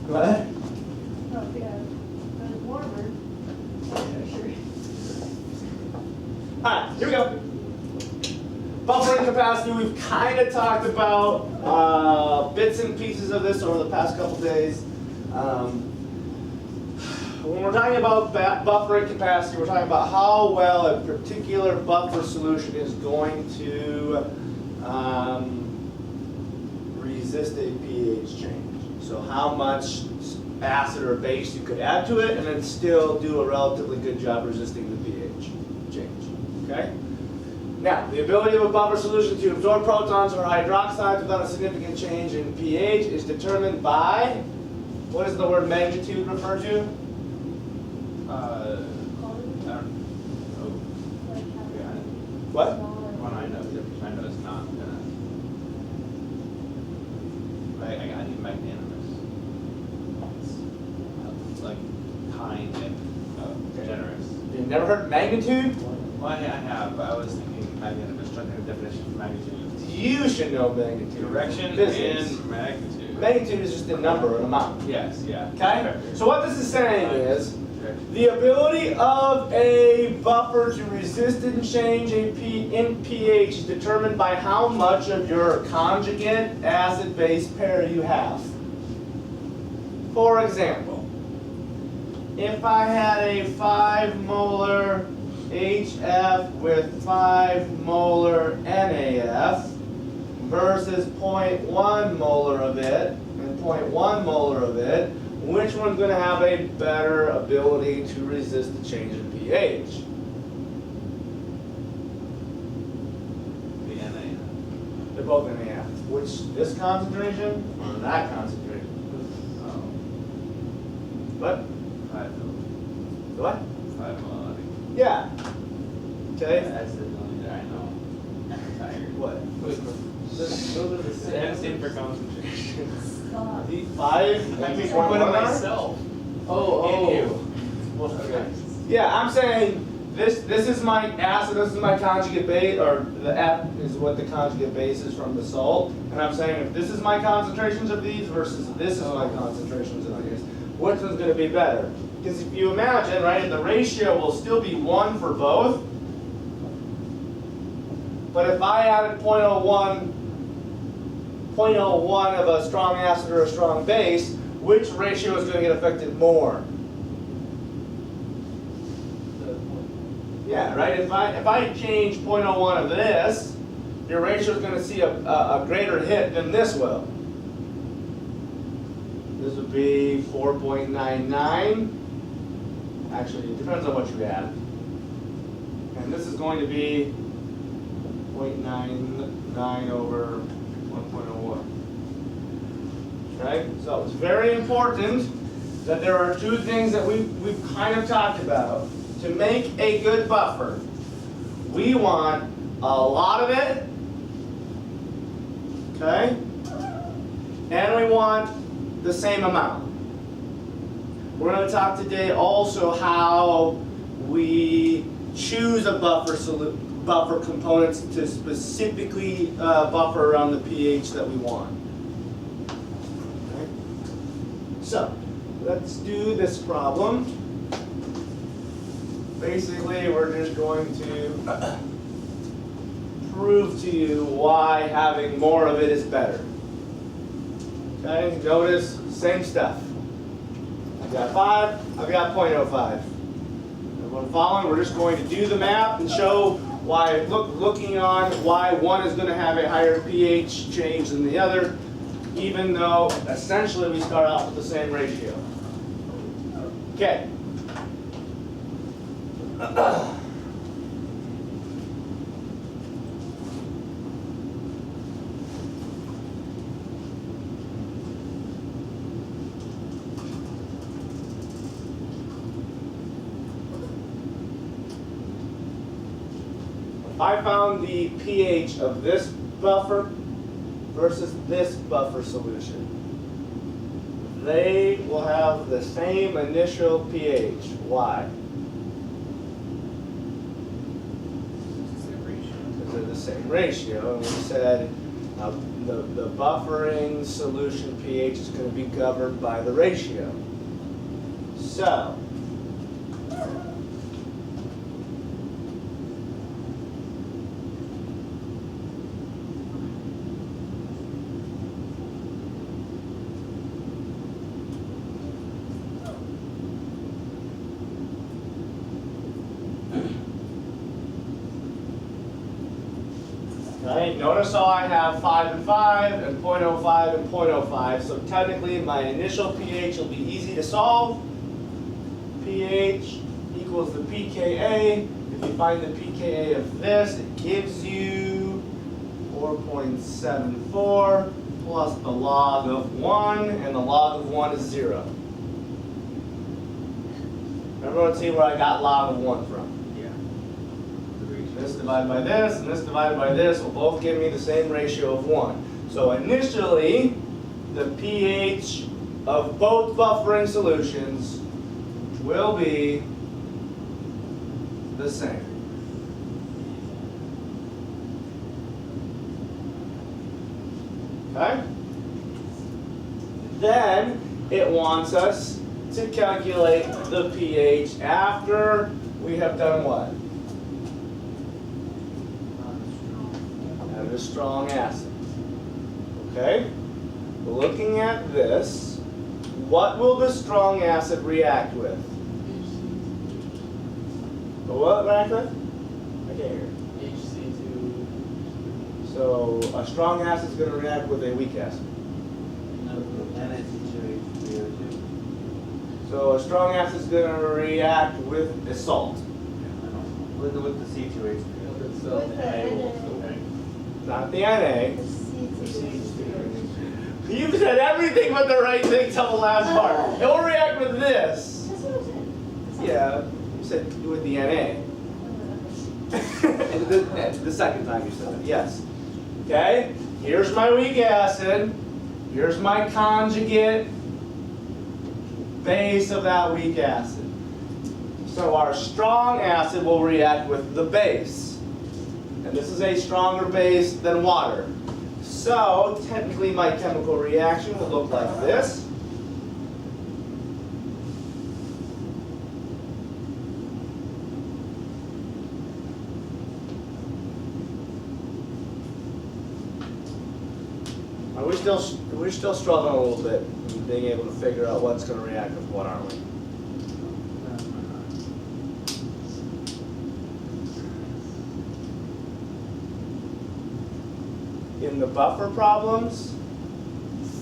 What? Oh, yeah, but it's warmer. Yeah, sure. Alright, here we go. Buffering capacity, we've kind of talked about bits and pieces of this over the past couple days. When we're talking about buffering capacity, we're talking about how well a particular buffer solution is going to resist a pH change. So how much acid or base you could add to it and then still do a relatively good job resisting the pH change. Okay? Now, the ability of a buffer solution to absorb protons or hydroxides without a significant change in pH is determined by, what does the word magnitude refer to? I don't know. Like having What? smaller- One I know it's not gonna. I need magnanimous. It's like kind and generous. You never heard magnitude? Well, I have, but I was thinking magnanimous, trying to think of the definition of magnitude. You should know magnitude. Direction Physics. and magnitude. Magnitude is just a number, an amount. Yes, yeah. Okay? So what this is saying is, Direction. the ability of a buffer to resist and change in pH is determined by how much of your conjugate acid-base pair you have. For example, if I had a 5 molar HF with 5 molar NaF versus 0.1 molar of it and 0.1 molar of it, which one's going to have a better ability to resist the change in pH? The NA. They're both NaF. Which, this concentration or that concentration? Oh, What? 5 mil. What? 5 mil. Yeah. Okay. That's the only that I know. I'm tired. What? Those are the Stand same. for concentration. Stop. The 5? I make Point fun of one? myself. Oh, And oh. you. Okay. Yeah, I'm saying this is my acid, this is my conjugate base, or the F is what the conjugate base is from the salt. And I'm saying if this is my concentrations of these versus this is my concentrations of these, which one's going to be better? Because if you imagine, right, the ratio will still be 1 for both. But if I added 0.01 of a strong acid or a strong base, which ratio is going to get affected more? Yeah, right? If I change 0.01 of this, your ratio is going to see a greater hit than this will. This would be 4.99. Actually, it depends on what you add. And this is going to be 0.99 over 1.01. Okay? So it's very important that there are two things that we've kind of talked about. To make a good buffer, we want a lot of it, okay? And we want the same amount. We're going to talk today also how we choose a buffer components to specifically buffer around the pH that we want. Okay? So, let's do this problem. Basically, we're just going to prove to you why having more of it is better. Okay, notice, same stuff. I've got 5, I've got 0.05. Everyone following? We're just going to do the math and show why, looking on why one is going to have a higher pH change than the other, even though essentially we start out with the same ratio. Okay. I found the pH of this buffer versus this buffer solution. They will have the same initial pH. Why? Because they're the same ratio. And we said the buffering solution pH is going to be governed by the ratio. So, okay, notice how I have 5 and 5 and 0.05 and 0.05. So technically my initial pH will be easy to solve. pH equals the pKa. If you find the pKa of this, it gives you 4.74 plus the log of 1, and the log of 1 is 0. Everyone see where I got log of 1 from? Yeah. This divided by this, and this divided by this will both give me the same ratio of 1. So initially, the pH of both buffering solutions will be the same. Okay? Then it wants us to calculate the pH after we have done what? Added a strong acid. Okay? Looking at this, what will the strong acid react with? What react with? I can't hear. HC2. So a strong acid is going to react with a weak acid. NaCH3O2. So a strong acid is going to react with a salt. With the C2H3O. With the With the NA will NA. still be. Not the Na. The C2H3O2. You said everything but the right thing till the last part. It will react with this. That's what I said. Yeah, you said with the Na. The second time you said it, yes. Okay, here's my weak acid. Here's my conjugate base of that weak acid. So our strong acid will react with the base. And this is a stronger base than water. So technically my chemical reaction will look like this. We're still struggling a little bit in being able to figure out what's going to react with what, aren't we? In the buffer problems,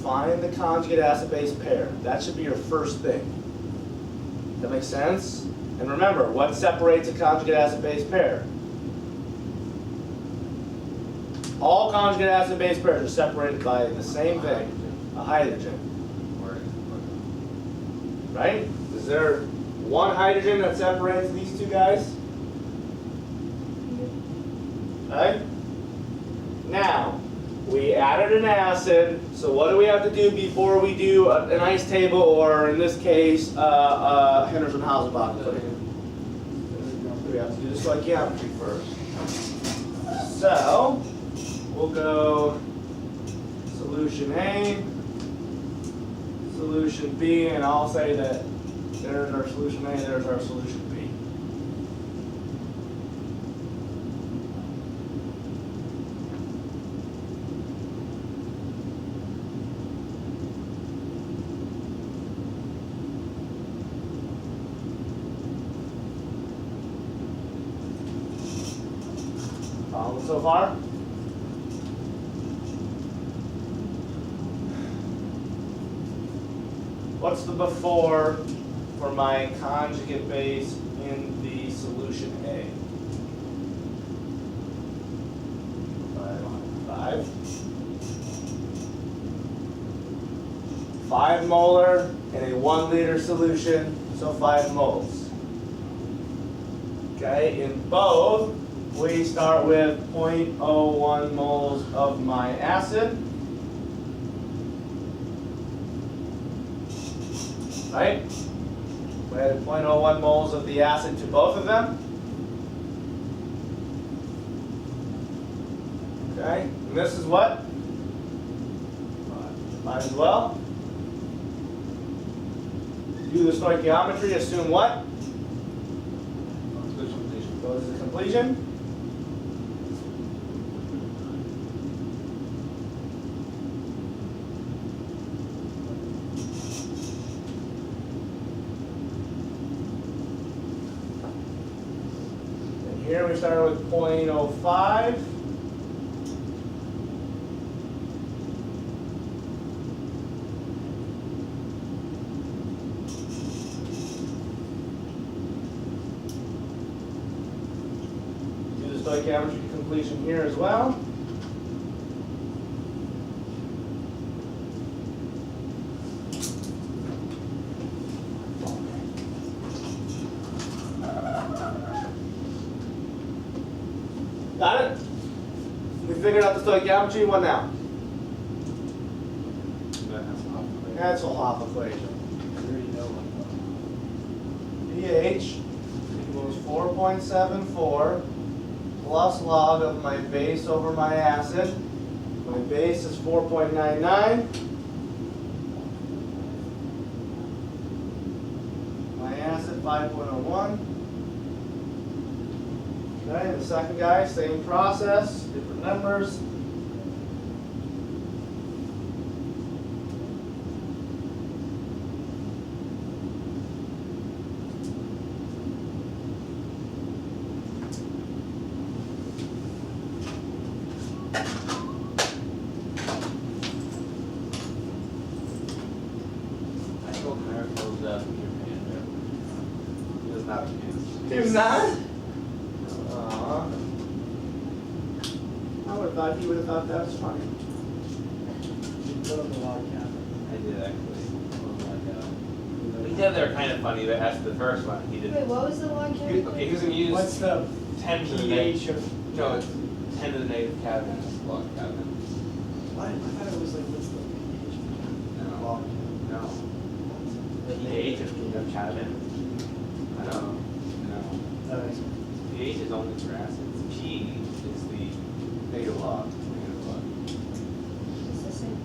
find the conjugate acid-base pair. That should be your first thing. That makes sense? And remember, what separates a conjugate acid-base pair? All conjugate acid-base pairs are separated by the same thing, a hydrogen. Right? Is there one hydrogen that separates these two guys? Okay? Now, we added an acid, so what do we have to do before we do an ice table, or in this case, Henderson-Hausbach pudding? We have to do the stoichiometry first. So, we'll go solution A, solution B, and I'll say that there's our solution A, there's our solution B. Following so far? What's the before for my conjugate base in the solution A? 5 molar in a 1 liter solution, so 5 moles. Okay, in both, we start with 0.01 moles of my acid. Right? We added 0.01 moles of the acid to both of them. Okay, and this is what? Might as well. Do the stoichiometry, assume what? Solution completion. Goes to completion. And here we started with 0.05. Do the stoichiometry completion here as well. Got it? We figured out the stoichiometry, what now? That's all. Hasselhoff equation. You already know one. pH equals 4.74 plus log of my base over my acid. My base is 4.99. My acid 5.01. Okay, the second guy, same process, different numbers. I told Merrick close up your panda. He does not have pants. He's not? I would have thought he would have thought that was funny. You put on the log cabin. I did actually. Oh my god. He said they were kind of funny, but as for the first one, he Wait, did. what was the log Okay, cabin? he was gonna use What's the 10 to the pH negative. of? No, it's 10 to the negative cabin, log cabin. What? I thought it was like, what's the pH? No. Log. No. The pH of cabin. I don't know. No. That makes sense. pH is only for acids. P is the negative log. Negative log. It's the same.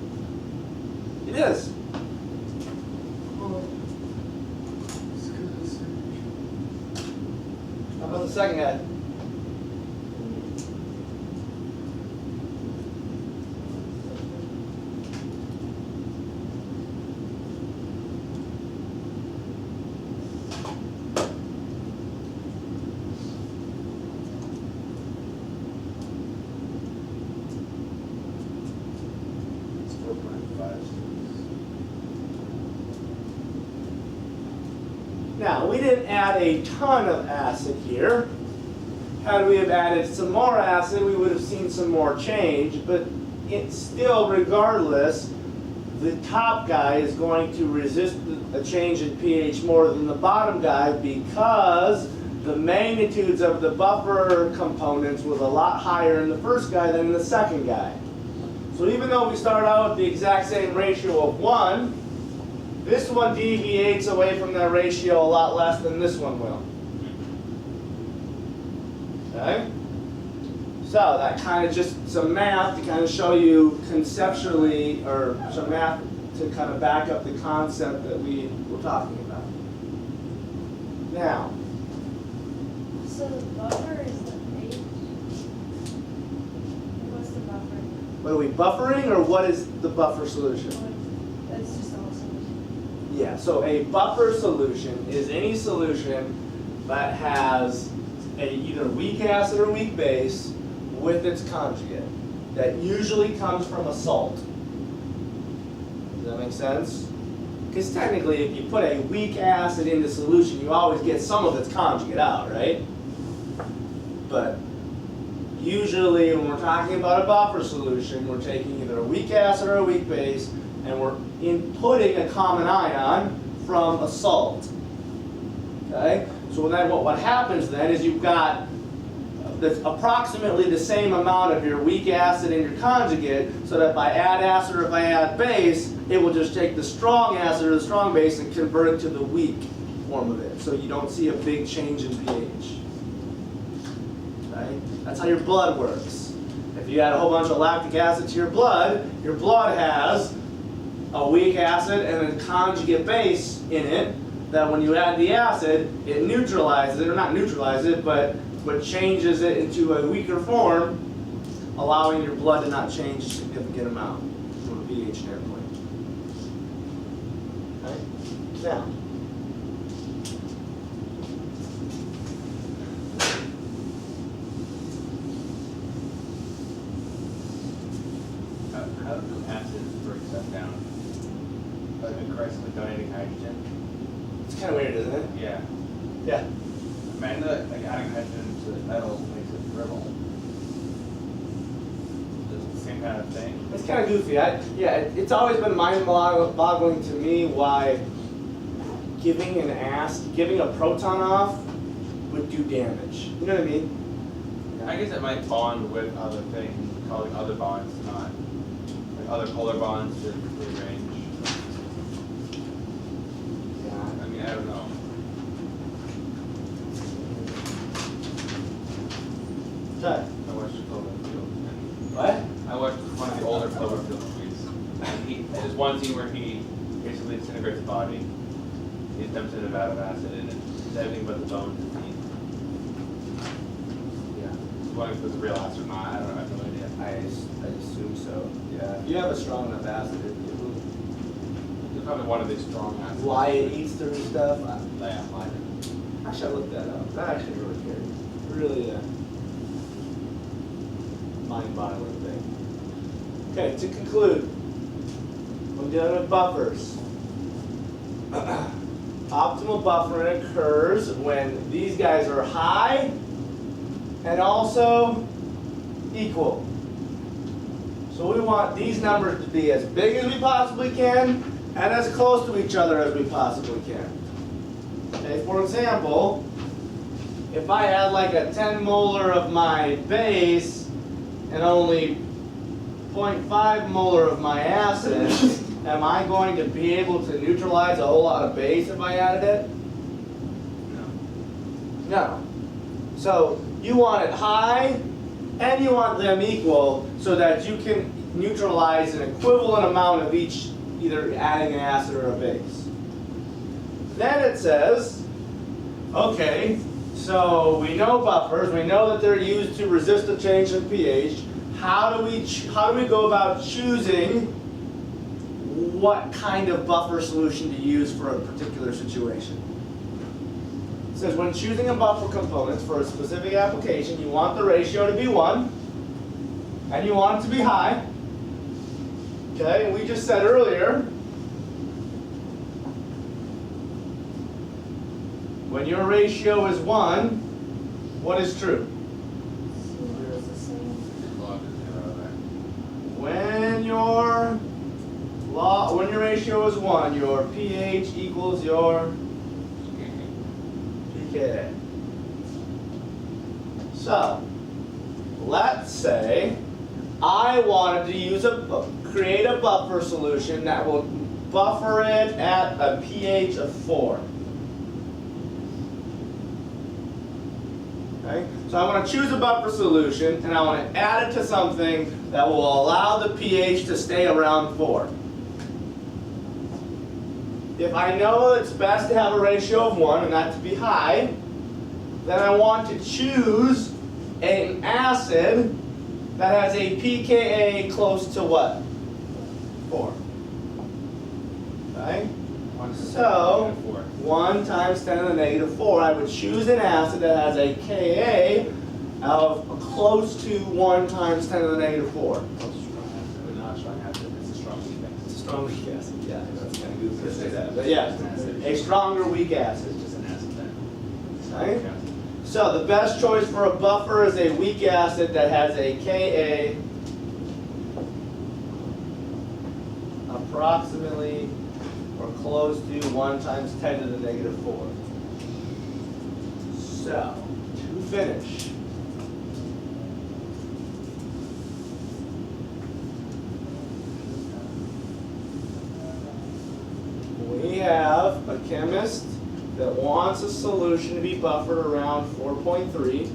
It is. How about the second guy? It's 4.5. Now, we didn't add a ton of acid here. Had we have added some more acid, we would have seen some more change, but it's still, regardless, the top guy is going to resist a change in pH more than the bottom guy because the magnitudes of the buffer components was a lot higher in the first guy than in the second guy. So even though we start out with the exact same ratio of 1, this one deviates away from that ratio a lot less than this one will. Okay? So that kind of just some math to kind of show you conceptually, or some math to kind of back up the concept that we were talking about. Now, So the buffer is the pH? What's the buffer? what are we buffering, or what is the buffer solution? That's just all solution. Yeah, so a buffer solution is any solution that has a either weak acid or weak base with its conjugate. That usually comes from a salt. Does that make sense? Because technically, if you put a weak acid into solution, you always get some of its conjugate out, right? But usually, when we're talking about a buffer solution, we're taking either a weak acid or a weak base, and we're inputting a common ion from a salt. Okay? So then what happens then is you've got approximately the same amount of your weak acid in your conjugate, so that if I add acid or if I add base, it will just take the strong acid or the strong base and convert it to the weak form of it. So you don't see a big change in pH. Right? That's how your blood works. If you add a whole bunch of lactic acid to your blood has a weak acid and a conjugate base in it, that when you add the acid, it neutralizes it, or not neutralizes it, but changes it into a weaker form, allowing your blood to not change a significant amount from a pH standpoint. Okay? Now, How do acids break stuff down? Like a crisis with donating hydrogen? it's kind of weird, isn't it? Yeah. Yeah. I mean, like adding hydrogen to the metal makes it brittle. Is it the same kind of thing? It's kind of goofy. It's always been mind-boggling to me why giving a proton off would do damage. You know what I mean? I guess it might bond with other things, causing other bonds to not, like other polar bonds to rearrange. Yeah. I mean, I don't know. Okay. I watched Cloverfield. What? I watched one of the older Cloverfield movies. And there's one scene where he basically disintegrates the body. He dumps in a vat of acid and it's everything but the bones and teeth. Yeah. Whether it was real acid or not, I don't know, I have no idea. I assume so. Yeah. You have a strong enough acid. It's probably one of these strong acids. Why it eats through stuff. Yeah. Actually, I looked that up. That actually really scary. Really mind-boggling thing. Okay, to conclude, we're dealing with buffers. Optimal buffering occurs when these guys are high and also equal. So we want these numbers to be as big as we possibly can and as close to each other as we possibly can. Okay, for example, if I had like a 10 molar of my base and only 0.5 molar of my acid, am I going to be able to neutralize a whole lot of base if I added it? No. No. So you want it high and you want them equal so that you can neutralize an equivalent amount of each, either adding an acid or a base. Then it says, okay, so we know buffers, we know that they're used to resist a change in pH. How do we go about choosing what kind of buffer solution to use for a particular situation? It says when choosing a buffer components for a specific application, you want the ratio to be 1, and you want it to be high. Okay, and we just said earlier, when your ratio is 1, what is true? C is the same. Log is 0 there. When your ratio is 1, your pH equals your pKa. So, let's say I wanted to create a buffer solution that will buffer it at a pH of 4. Okay? So I want to choose a buffer solution and I want to add it to something that will allow the pH to stay around 4. If I know it's best to have a ratio of 1 and that to be high, then I want to choose an acid that has a pKa close to what? 4. Okay? So, 1 times 10 to the negative 4, I would choose an acid that has a Ka of close to 1 times 10 to the negative 4. But not a strong acid, it's a strong weak acid. It's a strong weak acid, yeah, that's kind of goofy to say that. But yeah, a stronger weak acid. It's just an acid then. Right? So the best choice for a buffer is a weak acid that has a Ka approximately or close to 1 times 10 to the negative 4. So, to finish, we have a chemist that wants a solution to be buffered around 4.3,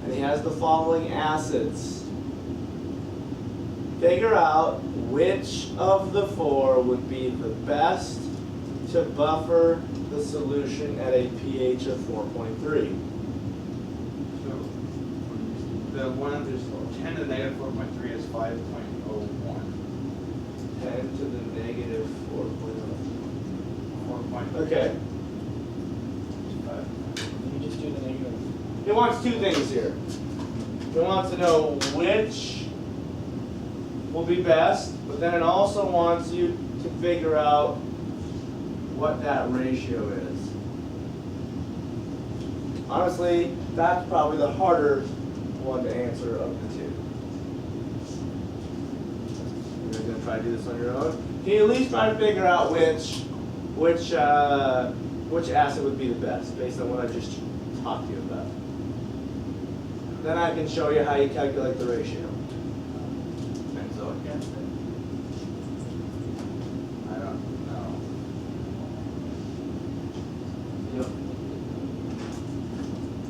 and he has the following acids. figure out which of the four would be the best to buffer the solution at a pH of 4.3. So, the one, there's 10 to the negative 4.3 is 5.01. 10 to the negative 4.0. 4.3. Okay. You just do the negative. It wants two things here. It wants to know which will be best, but then it also wants you to figure out what that ratio is. Honestly, that's probably the harder one to answer of the two. You're gonna try to do this on your own. Can you at least try to figure out which acid would be the best based on what I just talked to you about? Then I can show you how you calculate the ratio. Benzoic acid? I don't know.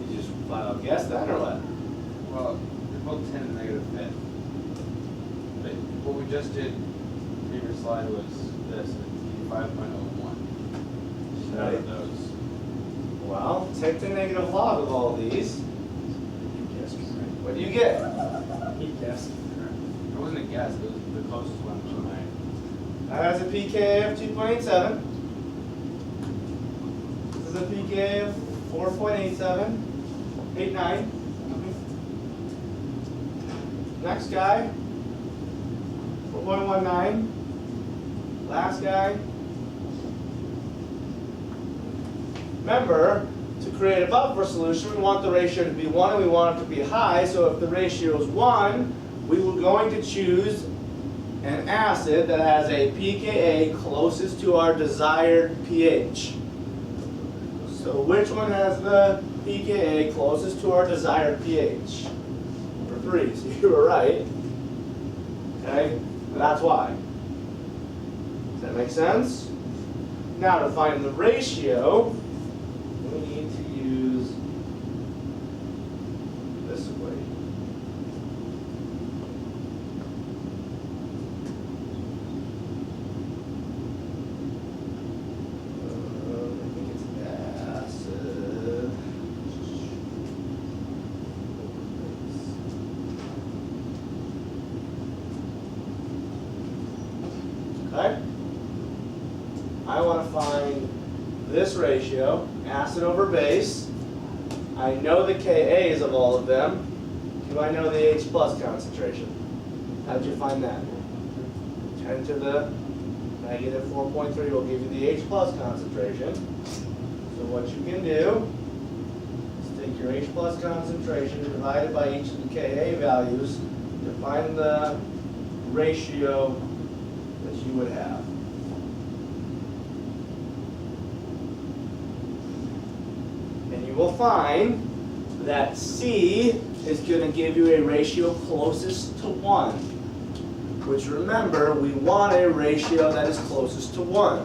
You just flat out guess that or what? Well, they're both 10 to the negative 5th. But what we just did, previous slide was this, 5.01. Just out of those. Well, take the negative log of all these. You guessed right. What do you get? He guessed correct. It wasn't a guess, it was the closest one to mine. That has a pK of 2.87. This is a pK of 4.87. 89. Next guy, 4.19. Last guy. Remember, to create a buffer solution, we want the ratio to be 1 and we want it to be high. So if the ratio is 1, we were going to choose an acid that has a pKa closest to our desired pH. So which one has the pKa closest to our desired pH? Number 3, so you were right. Okay, that's why. Does that make sense? Now to find the ratio, we need to use this equation. I think it's acid. Okay? I want to find this ratio, acid over base. I know the Ka's of all of them. Do I know the H plus concentration? How did you find that? 10 to the negative 4.3 will give you the H plus concentration. So what you can do is take your H plus concentration divided by each of the Ka values to find the ratio that you would have. And you will find that C is going to give you a ratio closest to 1. Which remember, we want a ratio that is closest to 1.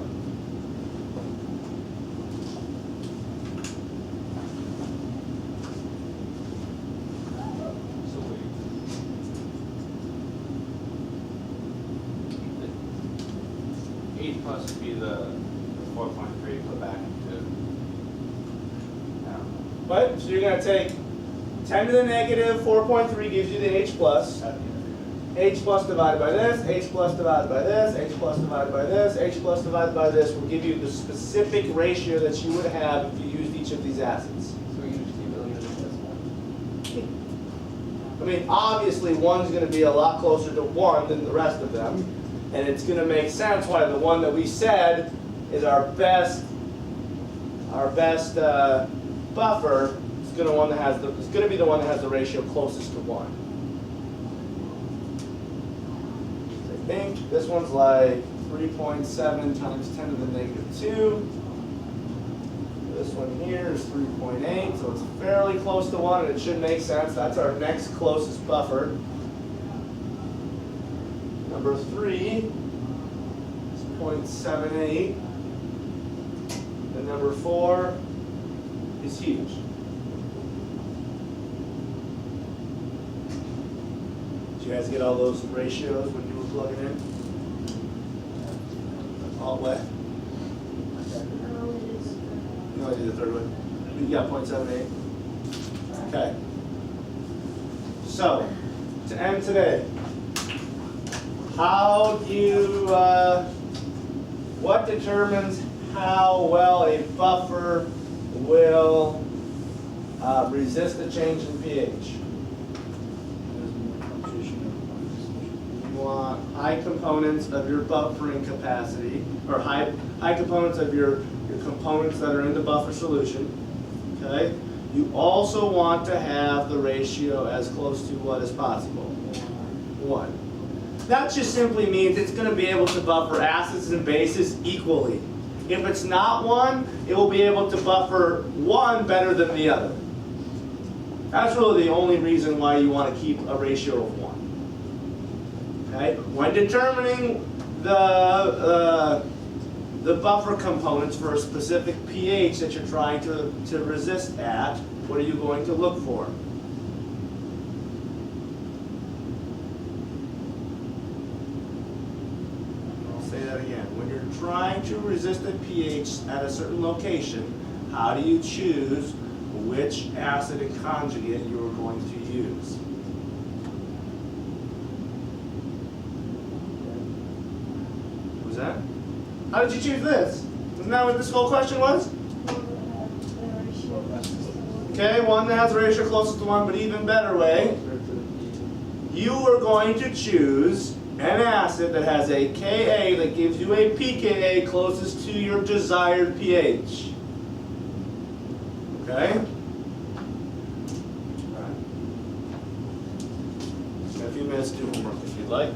So wait. 8 plus would be the 4.3 put back into. Right? So you're going to take 10 to the negative 4.3 gives you the H plus. H plus divided by this, H plus divided by this, H plus divided by this, H plus divided by this will give you the specific ratio that you would have if you used each of these acids. So we can just keep it like this one. I mean, obviously one's going to be a lot closer to 1 than the rest of them. And it's going to make sense why the one that we said is our best buffer is going to be the one that has the ratio closest to 1. I think this one's like 3.7 times 10 to the negative 2. This one here is 3.8, so it's fairly close to 1, and it should make sense. That's our next closest buffer. Number 3 is 0.78. And number 4 is huge. Did you guys get all those ratios when you were plugging in? All wet? You only did the third one. You got 0.78? Okay. So, to end today, how do you, what determines how well a buffer will resist a change in pH? You want high components of your buffering capacity, or high components of your components that are in the buffer solution, okay? You also want to have the ratio as close to what is possible, 1. That just simply means it's going to be able to buffer acids and bases equally. If it's not 1, it will be able to buffer one better than the other. That's really the only reason why you want to keep a ratio of 1. Okay? When determining the buffer components for a specific pH that you're trying to resist at, what are you going to look for? I'll say that again. When you're trying to resist a pH at a certain location, how do you choose which acid and conjugate you are going to use? What was that? How did you choose this? Isn't that what this whole question was? Okay, one that has a ratio closest to 1, but even better way. You are going to choose an acid that has a Ka that gives you a pKa closest to your desired pH. Okay? Got a few minutes to do homework if you'd like.